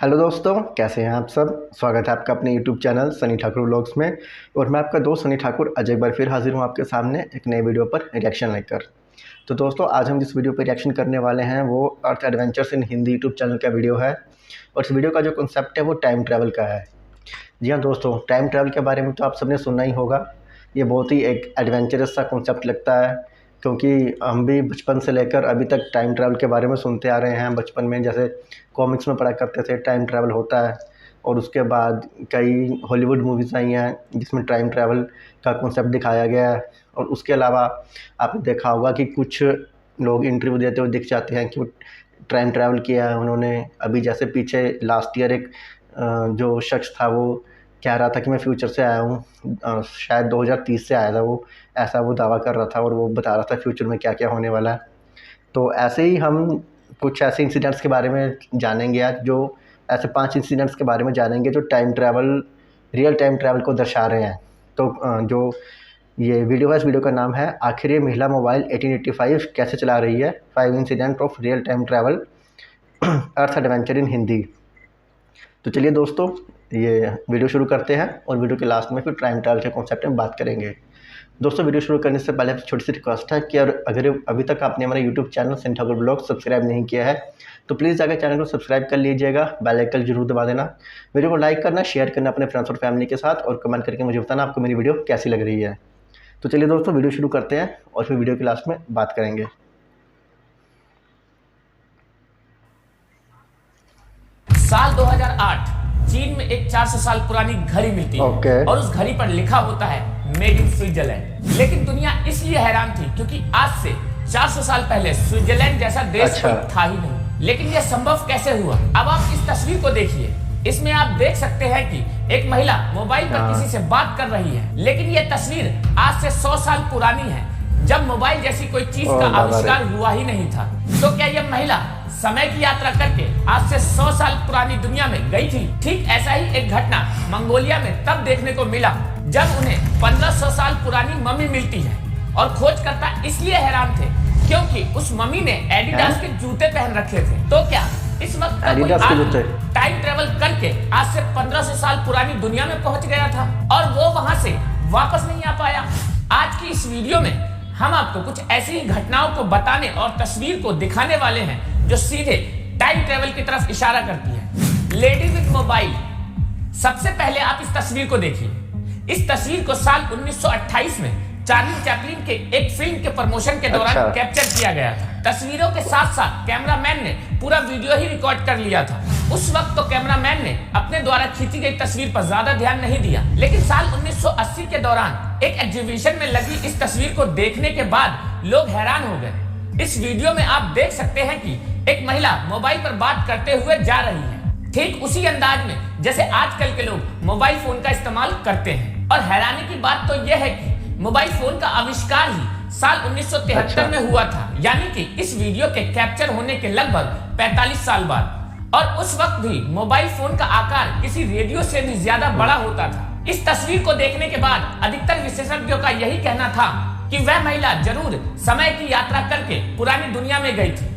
Hello दोस्तों, कैसे हैं आप सब। स्वागत है आपका अपने YouTube channel Sunny Thakur vlogs में। और मैं आपका दोस्त सनी ठाकुर आज एक बार फिर हाजिर हूं आपके सामने एक नए वीडियो पर रिएक्शन लेकर। तो दोस्तों, आज हम जिस वीडियो पर रिएक्शन करने वाले हैं वो Earth Adventures in Hindi YouTube channel का वीडियो है। और इस वीडियो का जो कॉन्सेप्ट है वो टाइम ट्रैवल का है। जी हाँ दोस्तों, टाइम ट्रैवल के बारे में तो आप सबने सुना ही होगा। ये बहुत ही एक एडवेंचरस सा कॉन्सेप्ट लगता है, क्योंकि हम भी बचपन से लेकर अभी तक टाइम ट्रैवल के बारे में सुनते आ रहे हैं। बचपन में जैसे कॉमिक्स में पढ़ा करते थे टाइम ट्रैवल होता है, और उसके बाद कई हॉलीवुड मूवीज़ आई हैं जिसमें टाइम ट्रैवल का कॉन्सेप्ट दिखाया गया है। और उसके अलावा आपने देखा होगा कि कुछ लोग इंटरव्यू देते हुए दिख जाते हैं कि वो टाइम ट्रैवल किया है उन्होंने। अभी जैसे पीछे लास्ट ईयर एक जो शख्स था वो कह रहा था कि मैं फ्यूचर से आया हूँ, शायद 2030 से आया था वो, ऐसा वो दावा कर रहा था और वो बता रहा था फ्यूचर में क्या क्या होने वाला है। तो ऐसे ही हम कुछ ऐसे इंसिडेंट्स के बारे में जानेंगे आज, जो ऐसे 5 इंसिडेंट्स के बारे में जानेंगे जो time travel, real time travel को दर्शा रहे हैं। तो जो ये वीडियो है, इस वीडियो का नाम है आखिर ये महिला मोबाइल 1885 कैसे चला रही है, 5 incident of real time travel earth adventure in Hindi. तो चलिए दोस्तों, ये वीडियो शुरू करते हैं और वीडियो के लास्ट में फिर टाइम ट्रैवल के कॉन्सेप्ट में बात करेंगे। दोस्तों, वीडियो शुरू करने से पहले छोटी सी रिक्वेस्ट है कि अगर अभी तक आपने हमारे YouTube channel Sunny Thakur blog subscribe नहीं किया है तो प्लीज़ जाकर चैनल को सब्सक्राइब कर लीजिएगा, बेल आइकन जरूर दबा देना, वीडियो को लाइक करना, शेयर करना अपने फ्रेंड्स और फैमिली के साथ, और कमेंट करके मुझे बताना आपको मेरी वीडियो कैसी लग रही है। तो चलिए दोस्तों, वीडियो शुरू करते हैं और फिर वीडियो के लास्ट में बात करेंगे। साल 2008 चीन में एक 400 साल पुरानी घड़ी मिलती है और उस घड़ी पर लिखा होता है मेड इन स्विट्जरलैंड। लेकिन दुनिया इसलिए हैरान थी क्योंकि आज से 400 साल पहले स्विट्जरलैंड जैसा देश कोई था ही नहीं। लेकिन यह संभव कैसे हुआ? अब आप इस तस्वीर को देखिए। इसमें आप देख सकते हैं कि एक महिला मोबाइल पर किसी से बात कर रही है। लेकिन यह तस्वीर आज से 100 साल पुरानी है, जब मोबाइल जैसी कोई चीज का आविष्कार हुआ ही नहीं था। तो क्या यह महिला समय की यात्रा करके आज से 100 साल पुरानी दुनिया में गई थी? ठीक ऐसा ही एक घटना मंगोलिया में तब देखने को मिला जब उन्हें 1500 साल पुरानी मम्मी मिलती है। और खोजकर्ता इसलिए हैरान थे क्योंकि उस मम्मी ने एडिडास के जूते पहन रखे थे। तो क्या इस वक्त टाइम ट्रेवल करके आज से 1500 साल पुरानी दुनिया में पहुंच गया था और वो वहां से वापस नहीं आ पाया? आज की इस वीडियो में हम आपको कुछ ऐसी ही घटनाओं को बताने और तस्वीर को दिखाने वाले हैं जो सीधे टाइम ट्रेवल की तरफ इशारा करती है। Lady with mobile. सबसे पहले आप इस तस्वीर को देखिए। इस तस्वीर को साल 1928 में चार्ली चैपलिन के एक फिल्म के प्रमोशन के दौरान कैप्चर किया गया था। तस्वीरों के साथ साथ कैमरामैन ने पूरा वीडियो ही रिकॉर्ड कर लिया था। उस वक्त तो कैमरामैन ने अपने द्वारा खींची गई तस्वीर पर ज्यादा ध्यान नहीं दिया, लेकिन साल 1980 के दौरान एक एग्जीबिशन में लगी इस तस्वीर को देखने के बाद लोग हैरान हो गए। इस वीडियो में आप देख सकते हैं कि एक महिला मोबाइल पर बात करते हुए जा रही है, ठीक उसी अंदाज में जैसे आजकल के लोग मोबाइल फोन का इस्तेमाल करते हैं। और हैरानी की बात तो यह है कि मोबाइल फोन का आविष्कार ही साल 1973 में हुआ था, यानी कि इस वीडियो के कैप्चर होने के लगभग 45 साल बाद। और उस वक्त भी मोबाइल फोन का आकार किसी रेडियो से भी ज्यादा बड़ा होता था। इस तस्वीर को देखने के बाद अधिकतर विशेषज्ञों का यही कहना था कि वह महिला जरूर समय की यात्रा करके पुरानी दुनिया में गई थी,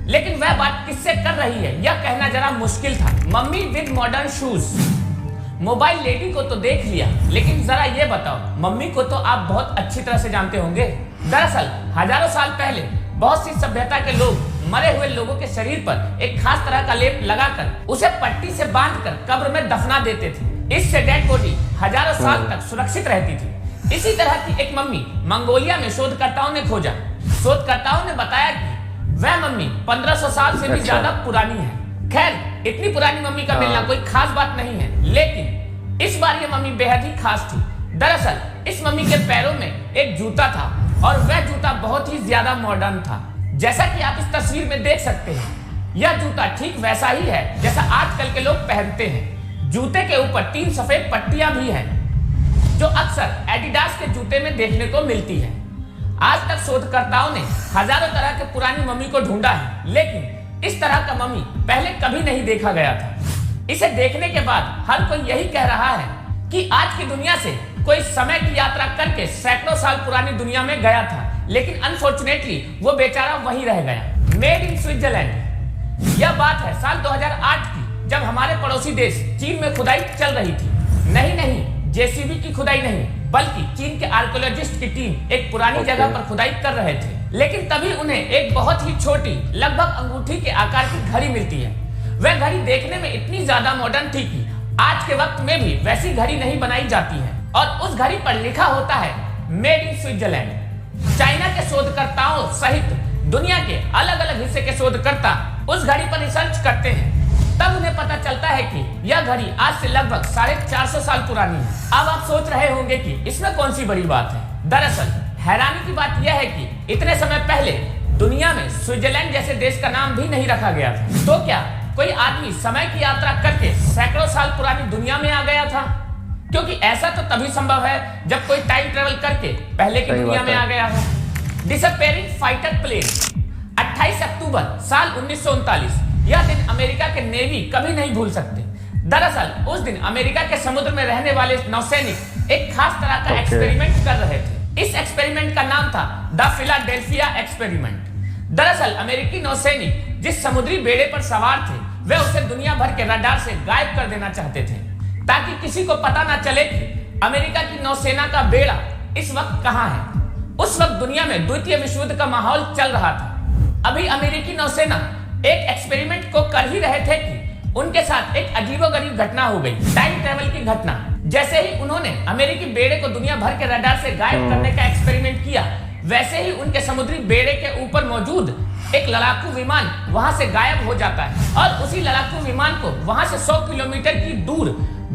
लेकिन वह बात किससे कर रही है यह कहना जरा मुश्किल था। Mummy with modern shoes. Mobile lady को तो देख लिया, लेकिन जरा ये बताओ, मम्मी को तो आप बहुत अच्छी तरह से जानते होंगे। दरअसल हजारों साल पहले बहुत सी सभ्यता के लोग मरे हुए लोगों के शरीर पर एक खास तरह का लेप लगाकर उसे पट्टी से बांधकर कब्र में दफना देते थे। इससे डेड बॉडी हजारों साल तक सुरक्षित रहती थी। इसी तरह की एक मम्मी मंगोलिया में शोधकर्ताओं ने खोजा। शोधकर्ताओं ने बताया कि वह मम्मी 1500 साल से भी ज्यादा पुरानी है। खैर, इतनी पुरानी मम्मी का मिलना कोई खास बात नहीं है, लेकिन इस बार ये मम्मी बेहद ही खास थी। दरअसल इस मम्मी के पैरों में एक जूता था और वह जूता बहुत ही ज्यादा मॉडर्न था। जैसा कि आप इस तस्वीर में देख सकते हैं, यह जूता ठीक वैसा ही है जैसा आजकल के लोग पहनते हैं। जूते के ऊपर 3 सफेद पट्टियां भी हैं, जो अक्सर एडिडास के जूते में देखने को मिलती है। आज तक शोधकर्ताओं ने हजारों तरह के पुरानी मम्मी को ढूंढा है, लेकिन इस तरह का मम्मी पहले कभी नहीं देखा गया था। इसे देखने के बाद हर कोई यही कह रहा है कि आज की दुनिया से कोई समय की यात्रा करके सैकड़ों साल पुरानी दुनिया में गया था, लेकिन अनफॉर्चुनेटली वो बेचारा वहीं रह गया। Made in Switzerland. यह बात है साल 2008 की, जब हमारे पड़ोसी देश चीन में खुदाई चल रही थी। नहीं, जेसीबी की खुदाई नहीं, बल्कि चीन के आर्कियोलॉजिस्ट की टीम एक पुरानी जगह पर खुदाई कर रहे थे। लेकिन तभी उन्हें एक बहुत ही छोटी, लगभग अंगूठी के आकार की घड़ी मिलती है। वह घड़ी देखने में इतनी ज्यादा मॉडर्न थी कि आज के वक्त में भी वैसी घड़ी नहीं बनाई जाती है, और उस घड़ी पर लिखा होता है मेड इन स्विट्जरलैंड। चाइना के शोधकर्ताओं सहित दुनिया के अलग अलग हिस्से के शोधकर्ता उस घड़ी पर रिसर्च करते हैं। तब उन्हें पता चलता है कि यह घड़ी आज से लगभग 450 साल पुरानी है। अब आप सोच रहे होंगे कि इसमें कौन सी बड़ी बात है। दरअसल हैरानी की बात यह है कि इतने समय पहले दुनिया में स्विट्जरलैंड जैसे देश का नाम भी नहीं रखा गया था। तो क्या कोई आदमी समय की यात्रा करके सैकड़ों साल पुरानी दुनिया में आ गया था? क्योंकि ऐसा तो तभी संभव है जब कोई टाइम ट्रेवल करके पहले की दुनिया में आ गया हो। डिसअपीयरिंग फाइटर प्लेन 28 अक्टूबर साल 1939, यह दिन अमेरिका के नेवी कभी नहीं भूल सकते। दरअसल उस दिन अमेरिका के समुद्र में रहने वाले नौसैनिक एक खास तरह का एक्सपेरिमेंट कर रहे थे। इस एक्सपेरिमेंट का नाम था द फिलाडेल्फिया एक्सपेरिमेंट। दरअसल अमेरिकी नौसैनिक जिस समुद्री बेड़े पर सवार थे, वे उसे दुनिया भर के रडार से गायब कर देना चाहते थे, ताकि किसी को पता ना चले कि अमेरिका की नौसेना का बेड़ा इस वक्त कहां है। उस वक्त दुनिया में द्वितीय विश्व युद्ध का माहौल चल रहा था। अभी अमेरिकी नौसेना एक एक्सपेरिमेंट को कर ही रहे थे कि उनके साथ एक अजीबोगरीब घटना हो गई, टाइम ट्रेवल की घटना। जैसे ही उन्होंने अमेरिकी बेड़े को दुनिया भर के रडार से गायब करने का एक्सपेरिमेंट किया, वैसे ही उनके समुद्री बेड़े के ऊपर मौजूद एक लड़ाकू विमान वहां से गायब हो जाता है, और उसी लड़ाकू विमान को वहां से 100 किलोमीटर की दूर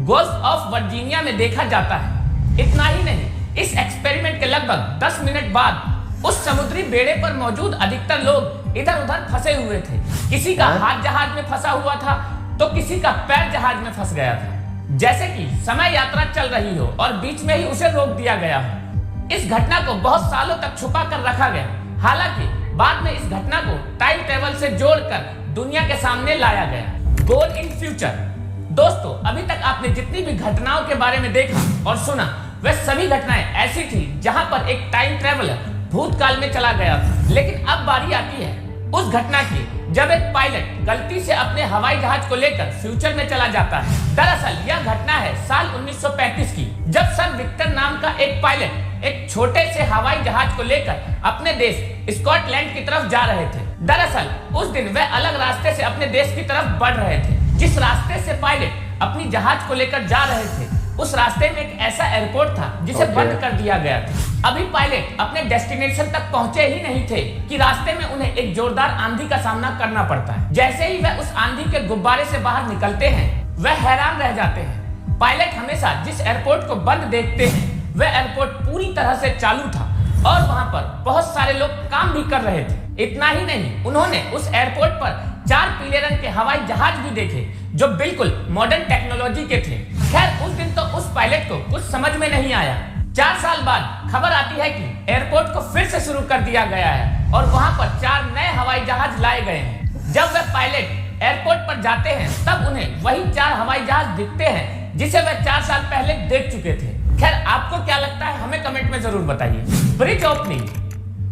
गोल्फ ऑफ वर्जीनिया में देखा जाता है। इतना ही नहीं, इस एक्सपेरिमेंट के लगभग 10 मिनट बाद उस समुद्री बेड़े पर मौजूद अधिकतर लोग इधर उधर फंसे हुए थे। किसी का हाथ जहाज में फंसा हुआ था, तो किसी का पैर जहाज में फंस गया था। जैसे कि समय यात्रा चल रही हो और बीच में ही उसे रोक दिया गया हो। इस घटना को बहुत सालों तक छुपा कर रखा गया। हालांकि बाद में इस घटना को टाइम ट्रेवल से जोड़कर दुनिया के सामने लाया गया। गोल इन फ्यूचर। दोस्तों, अभी तक आपने जितनी भी घटनाओं के बारे में देखा और सुना, वह सभी घटनाएं ऐसी थी जहां पर एक टाइम ट्रेवलर भूतकाल में चला गया था। लेकिन अब बारी आती है उस घटना की जब एक पायलट गलती से अपने हवाई जहाज को लेकर फ्यूचर में चला जाता है। दरअसल यह घटना है साल 1935 की, जब सर विक्टर नाम का एक पायलट एक छोटे से हवाई जहाज को लेकर अपने देश स्कॉटलैंड की तरफ जा रहे थे। दरअसल उस दिन वह अलग रास्ते से अपने देश की तरफ बढ़ रहे थे। जिस रास्ते से पायलट अपनी जहाज को लेकर जा रहे थे, उस रास्ते में एक ऐसा एयरपोर्ट था जिसे बंद कर दिया गया था। अभी पायलट अपने डेस्टिनेशन तक पहुंचे ही नहीं थे कि रास्ते में उन्हें एक जोरदार आंधी का सामना करना पड़ता है। जैसे ही वह उस आंधी के गुब्बारे से बाहर निकलते हैं, वह हैरान रह जाते हैं। पायलट हमेशा जिस एयरपोर्ट को बंद देखते हैं, वह एयरपोर्ट पूरी तरह से चालू था और वहां पर बहुत सारे लोग काम भी कर रहे थे। इतना ही नहीं, उन्होंने उस एयरपोर्ट पर 4 पीले रंग के हवाई जहाज भी देखे जो बिल्कुल मॉडर्न टेक्नोलॉजी के थे। खैर, उस दिन तो उस पायलट को कुछ समझ में नहीं आया। 4 साल बाद खबर आती है कि एयरपोर्ट को फिर से शुरू कर दिया गया है और वहां पर 4 नए हवाई जहाज लाए गए हैं। जब वह पायलट एयरपोर्ट पर जाते हैं, तब उन्हें वही 4 हवाई जहाज दिखते हैं जिसे वह 4 साल पहले देख चुके थे। खैर, आपको क्या लगता है हमें कमेंट में जरूर बताइए। Bridge opening.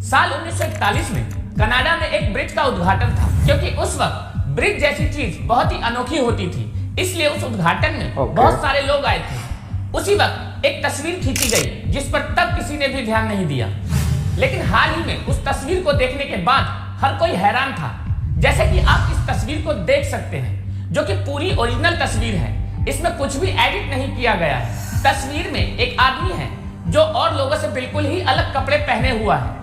साल 1941 में कनाडा में एक ब्रिज का उद्घाटन था। क्योंकि उस वक्त ब्रिज जैसी चीज बहुत ही अनोखी होती थी, इसलिए उस उद्घाटन में बहुत सारे लोग आए थे। उसी वक्त एक तस्वीर खींची गई जिस पर तब किसी ने भी ध्यान नहीं दिया, लेकिन हाल ही में उस तस्वीर को देखने के बाद हर कोई हैरान था। जैसे कि आप इस तस्वीर को देख सकते हैं, जो कि पूरी ओरिजिनल तस्वीर है, इसमें कुछ भी एडिट नहीं किया गया है। तस्वीर में एक आदमी है जो और लोगों से बिल्कुल ही अलग कपड़े पहने हुआ है।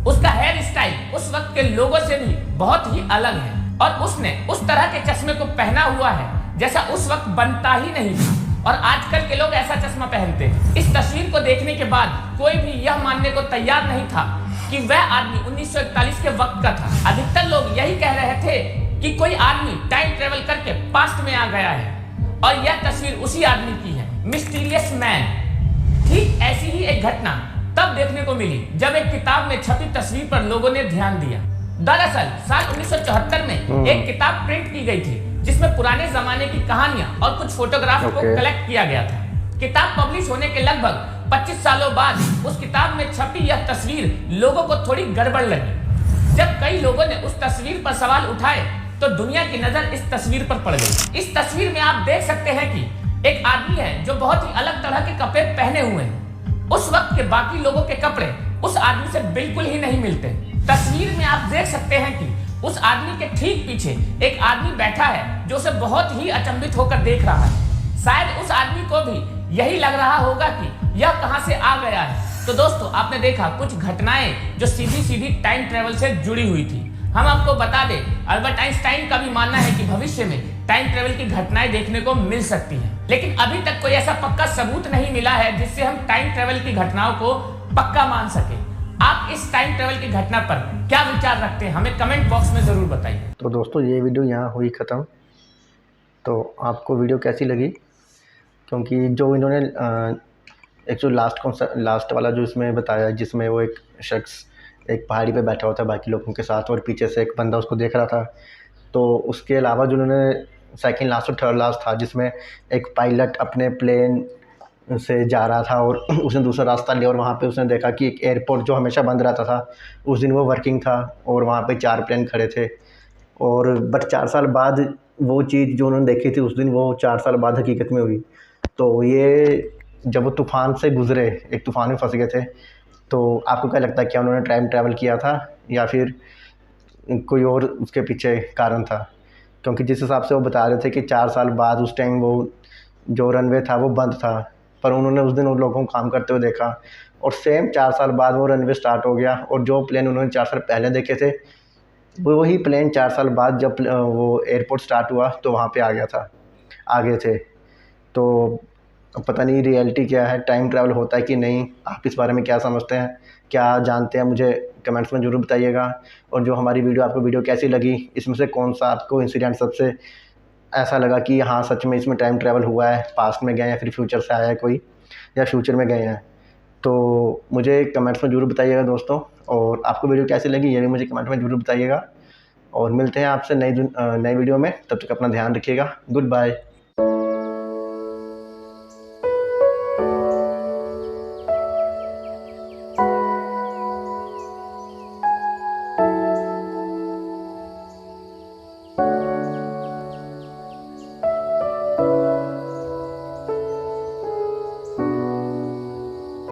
उसका हेयर स्टाइल उस वक्त के लोगों से भी बहुत ही अलग है और उसने उस तरह के चश्मे को पहना हुआ है जैसा उस वक्त बनता ही नहीं था, और आजकल के लोग ऐसा चश्मा पहनते हैं। इस तस्वीर को देखने के बाद कोई भी यह मानने को तैयार नहीं था कि वह आदमी 1941 के वक्त का था। अधिकतर लोग यही कह रहे थे कि कोई आदमी टाइम ट्रेवल करके पास्ट में आ गया है, और यह तस्वीर उसी आदमी की है, मिस्टीरियस मैन। ठीक ऐसी ही एक घटना तब देखने को मिली जब एक किताब में छपी तस्वीर पर लोगों ने ध्यान दिया। दरअसल साल 1974 में एक किताब प्रिंट की गई थी जिसमें पुराने जमाने की कहानियां और कुछ फोटोग्राफ को कलेक्ट किया गया था। किताब पब्लिश होने के लगभग 25 सालों बाद उस किताब में छपी यह तस्वीर लोगों को थोड़ी गड़बड़ लगी। जब कई लोगों ने उस तस्वीर पर सवाल उठाए तो दुनिया की नजर इस तस्वीर पर पड़ गई। इस तस्वीर में आप देख सकते हैं कि एक आदमी है जो बहुत ही अलग तरह के कपड़े पहने हुए हैं। उस वक्त के बाकी लोगों के कपड़े उस आदमी से बिल्कुल ही नहीं मिलते। तस्वीर में आप देख सकते हैं कि उस आदमी के ठीक पीछे एक आदमी बैठा है जो उसे बहुत ही अचंभित होकर देख रहा है। शायद उस आदमी को भी यही लग रहा होगा कि यह कहां से आ गया है। तो दोस्तों, आपने देखा कुछ घटनाएं जो सीधी सीधी टाइम ट्रेवल से जुड़ी हुई थी। हम आपको बता दें, अल्बर्ट आइंस्टाइन का भी मानना है कि भविष्य में टाइम ट्रेवल की घटनाएं देखने को मिल सकती हैं, लेकिन अभी तक कोई ऐसा पक्का सबूत नहीं मिला है जिससे हम टाइम ट्रेवल की घटनाओं को पक्का मान सके। आप इस टाइम ट्रेवल की घटना पर क्या विचार रखते हैं, हमें कमेंट बॉक्स में जरूर बताइए। तो दोस्तों, ये वीडियो यहाँ हुई ख़त्म। तो आपको वीडियो कैसी लगी? क्योंकि जो इन्होंने एक जो लास्ट वाला जो इसमें बताया, जिसमें वो एक शख्स एक पहाड़ी पे बैठा हुआ था बाकी लोगों के साथ और पीछे से एक बंदा उसको देख रहा था। तो उसके अलावा जो उन्होंने सेकंड लास्ट और थर्ड लास्ट था, जिसमें एक पायलट अपने प्लेन से जा रहा था और उसने दूसरा रास्ता लिया और वहाँ पे उसने देखा कि एक एयरपोर्ट जो हमेशा बंद रहता था उस दिन वो वर्किंग था और वहाँ पे 4 प्लेन खड़े थे। और बट 4 साल बाद वो चीज़ जो उन्होंने देखी थी उस दिन, वो 4 साल बाद हकीकत में हुई। तो ये जब वो तूफ़ान से गुज़रे, एक तूफ़ान में फंस गए थे, तो आपको क्या लगता है, क्या उन्होंने टाइम ट्रैवल किया था या फिर कोई और उसके पीछे कारण था? क्योंकि जिस हिसाब से वो बता रहे थे कि 4 साल बाद उस टाइम वो जो रनवे था वो बंद था, पर उन्होंने उस दिन उन लोगों को काम करते हुए देखा और सेम 4 साल बाद वो रनवे स्टार्ट हो गया और जो प्लेन उन्होंने 4 साल पहले देखे थे वही प्लेन 4 साल बाद जब वो एयरपोर्ट स्टार्ट हुआ तो वहाँ पे आ गया था, आगे थे। तो पता नहीं रियलिटी क्या है, टाइम ट्रैवल होता है कि नहीं? आप इस बारे में क्या समझते हैं, क्या जानते हैं, मुझे कमेंट्स में ज़रूर बताइएगा। और जो हमारी वीडियो कैसी लगी, इसमें से कौन सा आपको इंसिडेंट सबसे ऐसा लगा कि हाँ सच में इसमें टाइम ट्रैवल हुआ है, पास्ट में गए या फिर फ्यूचर से आया है कोई, या फ्यूचर में गए हैं? तो मुझे कमेंट्स में ज़रूर बताइएगा दोस्तों। और आपको वीडियो कैसी लगी ये भी मुझे कमेंट में ज़रूर बताइएगा। और मिलते हैं आपसे नई वीडियो में, तब तक अपना ध्यान रखिएगा। Good bye.